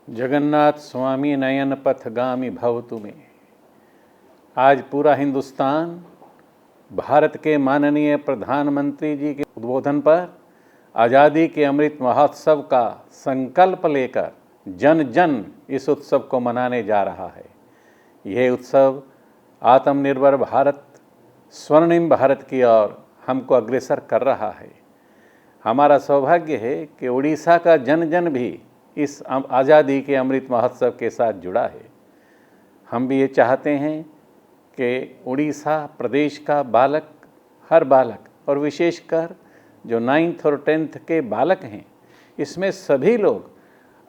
जगन्नाथ स्वामी नयन पथगामी भवतु में। आज पूरा हिंदुस्तान भारत के माननीय प्रधानमंत्री जी के उद्बोधन पर आज़ादी के अमृत महोत्सव का संकल्प लेकर जन जन इस उत्सव को मनाने जा रहा है। यह उत्सव आत्मनिर्भर भारत, स्वर्णिम भारत की ओर हमको अग्रसर कर रहा है। हमारा सौभाग्य है कि उड़ीसा का जन जन भी इस आज़ादी के अमृत महोत्सव के साथ जुड़ा है। हम भी ये चाहते हैं कि उड़ीसा प्रदेश का बालक, हर बालक और विशेषकर जो 9th और 10th के बालक हैं, इसमें सभी लोग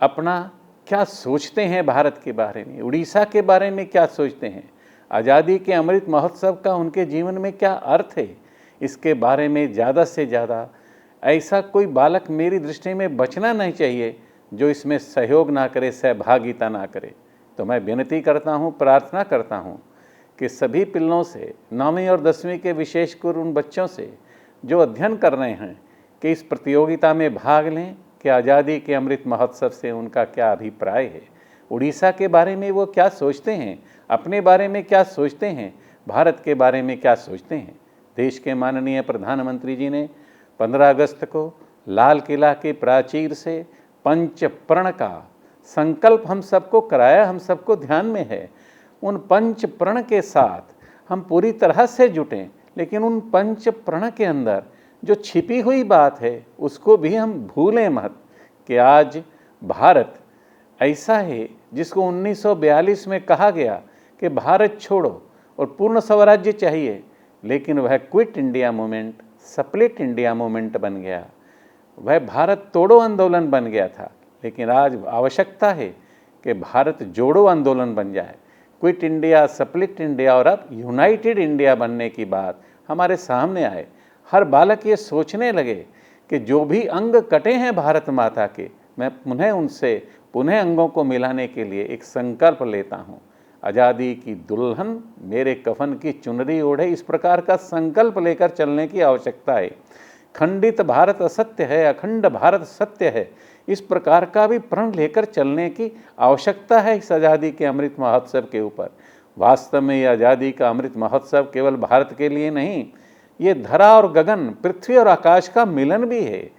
अपना क्या सोचते हैं भारत के बारे में, उड़ीसा के बारे में क्या सोचते हैं, आज़ादी के अमृत महोत्सव का उनके जीवन में क्या अर्थ है, इसके बारे में ज़्यादा से ज़्यादा ऐसा कोई बालक मेरी दृष्टि में बचना नहीं चाहिए जो इसमें सहयोग ना करे, सहभागिता ना करे। तो मैं विनती करता हूँ, प्रार्थना करता हूँ कि सभी पिल्लों से, 9वीं और 10वीं के विशेषकर उन बच्चों से जो अध्ययन कर रहे हैं कि इस प्रतियोगिता में भाग लें कि आज़ादी के अमृत महोत्सव से उनका क्या अभिप्राय है, उड़ीसा के बारे में वो क्या सोचते हैं, अपने बारे में क्या सोचते हैं, भारत के बारे में क्या सोचते हैं। देश के माननीय प्रधानमंत्री जी ने 15 अगस्त को लाल किला के प्राचीर से पंच प्रण का संकल्प हम सबको कराया, हम सबको ध्यान में है। उन पंच प्रण के साथ हम पूरी तरह से जुटें, लेकिन उन पंच प्रण के अंदर जो छिपी हुई बात है उसको भी हम भूलें मत कि आज भारत ऐसा है जिसको 1942 में कहा गया कि भारत छोड़ो और पूर्ण स्वराज्य चाहिए, लेकिन वह quit India movement, split India movement बन गया। वह भारत तोड़ो आंदोलन बन गया था, लेकिन आज आवश्यकता है कि भारत जोड़ो आंदोलन बन जाए। क्विट इंडिया, स्प्लिट इंडिया और अब यूनाइटेड इंडिया बनने की बात हमारे सामने आए। हर बालक ये सोचने लगे कि जो भी अंग कटे हैं भारत माता के, मैं पुनः अंगों को मिलाने के लिए एक संकल्प लेता हूँ। आज़ादी की दुल्हन मेरे कफन की चुनरी ओढ़े, इस प्रकार का संकल्प लेकर चलने की आवश्यकता है। खंडित भारत असत्य है, अखंड भारत सत्य है, इस प्रकार का भी प्रण लेकर चलने की आवश्यकता है इस आज़ादी के अमृत महोत्सव के ऊपर। वास्तव में ये आज़ादी का अमृत महोत्सव केवल भारत के लिए नहीं, ये धरा और गगन, पृथ्वी और आकाश का मिलन भी है।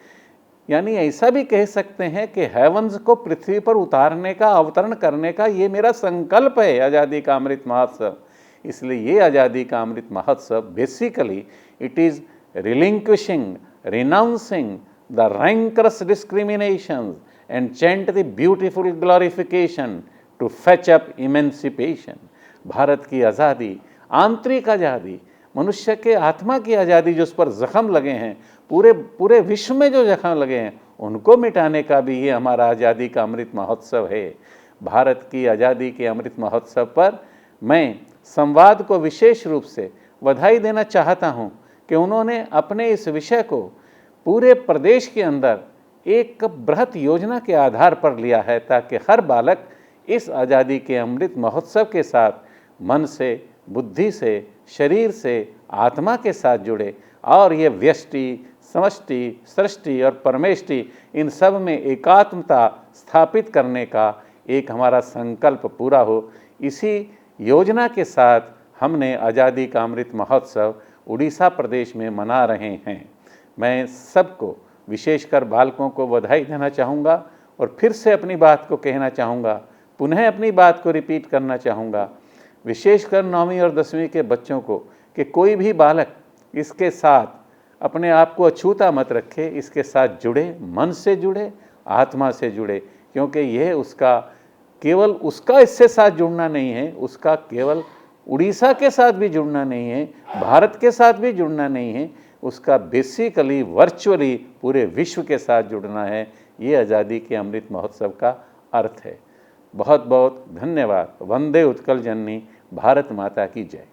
यानी ऐसा भी कह सकते हैं कि हेवंस को पृथ्वी पर उतारने का, अवतरण करने का ये मेरा संकल्प है आज़ादी का अमृत महोत्सव। इसलिए ये आज़ादी का Amrit Mahotsav basically it is relinquishing, renouncing the rancorous discriminations and chant the beautiful glorification to fetch up emancipation। Bharat की आज़ादी, आंतरिक आज़ादी, मनुष्य के आत्मा की आज़ादी, जो उस पर जख्म लगे हैं, पूरे विश्व में जो जख्म लगे हैं, उनको मिटाने का भी ये हमारा आज़ादी का अमृत महोत्सव है। भारत की आज़ादी के अमृत महोत्सव पर मैं संवाद को विशेष रूप से बधाई देना चाहता हूँ कि उन्होंने अपने इस विषय को पूरे प्रदेश के अंदर एक बृहत योजना के आधार पर लिया है, ताकि हर बालक इस आज़ादी के अमृत महोत्सव के साथ मन से, बुद्धि से, शरीर से, आत्मा के साथ जुड़े और ये व्यष्टि, समष्टि, सृष्टि और परमेष्टि, इन सब में एकात्मता स्थापित करने का एक हमारा संकल्प पूरा हो। इसी योजना के साथ हमने आज़ादी का अमृत महोत्सव उड़ीसा प्रदेश में मना रहे हैं। मैं सबको, विशेषकर बालकों को बधाई देना चाहूँगा और फिर से अपनी बात को कहना चाहूँगा, पुनः अपनी बात को रिपीट करना चाहूँगा, विशेषकर 9वीं और 10वीं के बच्चों को, कि कोई भी बालक इसके साथ अपने आप को अछूता मत रखे, इसके साथ जुड़े, मन से जुड़े, आत्मा से जुड़े, क्योंकि यह उसका केवल उसका इससे साथ जुड़ना नहीं है, उसका केवल उड़ीसा के साथ भी जुड़ना नहीं है, भारत के साथ भी जुड़ना नहीं है, उसका बेसिकली वर्चुअली पूरे विश्व के साथ जुड़ना है। ये आज़ादी के अमृत महोत्सव का अर्थ है। बहुत बहुत धन्यवाद। वंदे उत्कल जननी, भारत माता की जय।